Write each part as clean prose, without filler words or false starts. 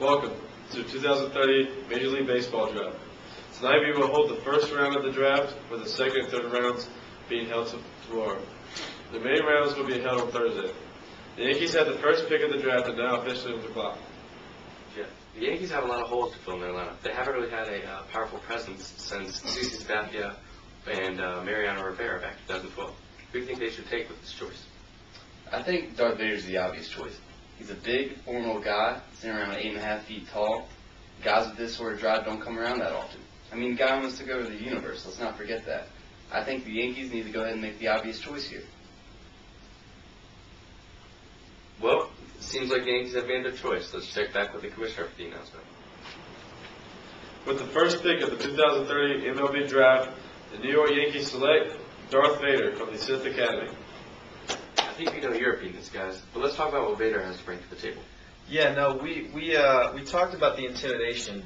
Welcome to 2030 Major League Baseball Draft. Tonight we will hold the first round of the draft, with the second and third rounds being held tomorrow. The main rounds will be held on Thursday. The Yankees had the first pick of the draft and now officially on the clock. Yeah, the Yankees have a lot of holes to fill in their lineup. They haven't really had a powerful presence since CeCe Sabathia and Mariano Rivera back in 2012. Who do you think they should take with this choice? I think Darth Vader's the obvious choice. He's a big, formidable guy, sitting around 8.5 feet tall. Guys with this sort of drive don't come around that often. I mean, the guy wants to go to the universe. Let's not forget that. I think the Yankees need to go ahead and make the obvious choice here. Well, it seems like the Yankees have made their choice. Let's check back with the commissioner for the announcement. With the first pick of the 2030 MLB Draft, the New York Yankees select Darth Vader from the Sith Academy. I think we know your opinions, guys, but let's talk about what Vader has to bring to the table. Yeah, no, we talked about the intimidation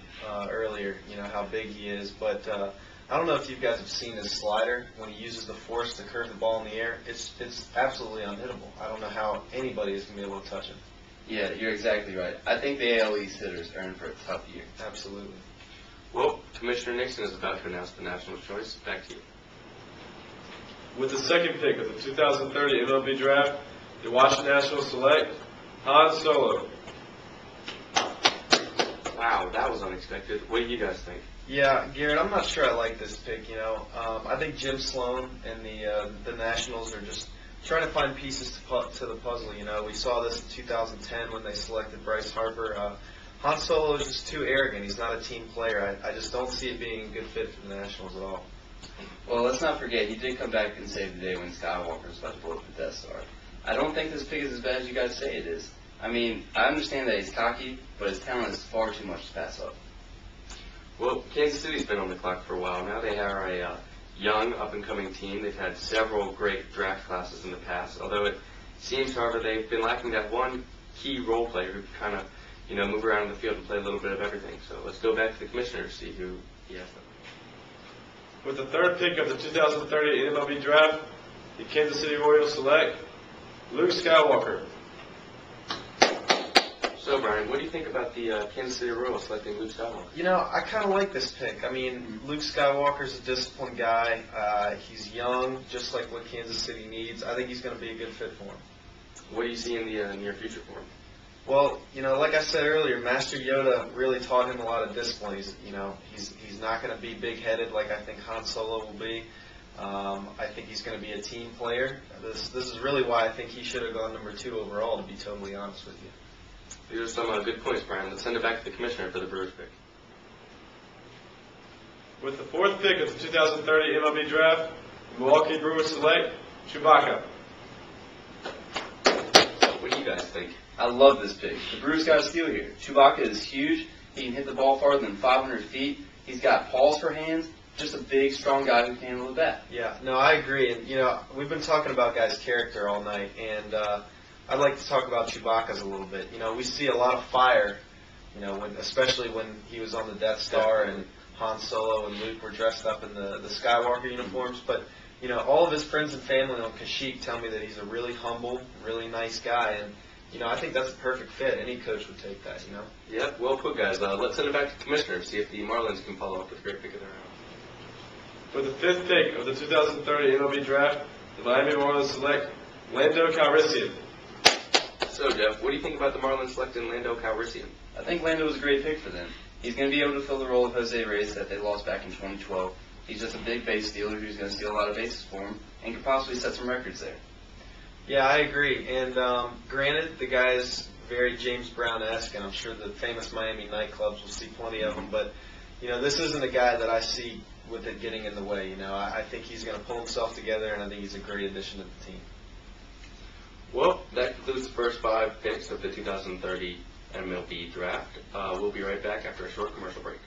earlier, you know, how big he is, but I don't know if you guys have seen his slider when he uses the force to curve the ball in the air. It's absolutely unhittable. I don't know how anybody is going to be able to touch him. Yeah, you're exactly right. I think the AL East hitters are in for a tough year. Absolutely. Well, Commissioner Nixon is about to announce the national choice. Back to you. With the second pick of the 2030 MLB Draft, the Washington Nationals select Han Solo. Wow, that was unexpected. What do you guys think? Yeah, Garrett, I'm not sure I like this pick, you know. I think Jim Sloan and the Nationals are just trying to find pieces to the puzzle, you know. We saw this in 2010 when they selected Bryce Harper. Han Solo is just too arrogant. He's not a team player. I just don't see it being a good fit for the Nationals at all. Well, let's not forget, he did come back and save the day when Skywalker was about to blow up the Death Star. I don't think this pick is as bad as you guys say it is. I mean, I understand that he's cocky, but his talent is far too much to pass up. Well, Kansas City's been on the clock for a while now. They are a young, up-and-coming team. They've had several great draft classes in the past, although it seems, however, they've been lacking that one key role player who kind of, you know, move around the field and play a little bit of everything. So let's go back to the commissioner to see who he has. With the third pick of the 2030 MLB Draft, the Kansas City Royals select Luke Skywalker. So, Brian, what do you think about the Kansas City Royals selecting Luke Skywalker? You know, I kind of like this pick. I mean, Luke Skywalker's a disciplined guy. He's young, just like what Kansas City needs. I think he's going to be a good fit for him. What do you see in the near future for him? Well, you know, like I said earlier, Master Yoda really taught him a lot of discipline. He's not going to be big-headed like I think Han Solo will be. I think he's going to be a team player. This is really why I think he should have gone number 2 overall, to be totally honest with you. These are some good points, Brian. Let's send it back to the commissioner for the Brewers pick. With the fourth pick of the 2030 MLB Draft, the Milwaukee Brewers select Chewbacca. What do you guys think? I love this pick. The Brewers got a steal here. Chewbacca is huge. He can hit the ball farther than 500 feet. He's got paws for hands. Just a big, strong guy who can handle the bat. Yeah, no, I agree. And, you know, we've been talking about guys' character all night, and I'd like to talk about Chewbacca's a little bit. You know, we see a lot of fire, you know, especially when he was on the Death Star and Han Solo and Luke were dressed up in the Skywalker uniforms. But, you know, all of his friends and family on Kashyyyk tell me that he's a really humble, really nice guy. And, you know, I think that's a perfect fit. Any coach would take that, you know. Yep, well put, guys. Let's send it back to the commissioner and see if the Marlins can follow up with a great pick of their own. With the fifth pick of the 2030 MLB Draft, the Miami Marlins select Lando Calrissian. So, Jeff, what do you think about the Marlins selecting Lando Calrissian? I think Lando was a great pick for them. He's going to be able to fill the role of Jose Reyes that they lost back in 2012. He's just a big base stealer who's going to steal a lot of bases for him and could possibly set some records there. Yeah, I agree. And granted, the guy is very James Brown-esque, and I'm sure the famous Miami nightclubs will see plenty of him. But, you know, this isn't a guy that I see with it getting in the way. You know, I think he's going to pull himself together, and I think he's a great addition to the team. Well, that concludes the first 5 picks of the 2030 MLB Draft. We'll be right back after a short commercial break.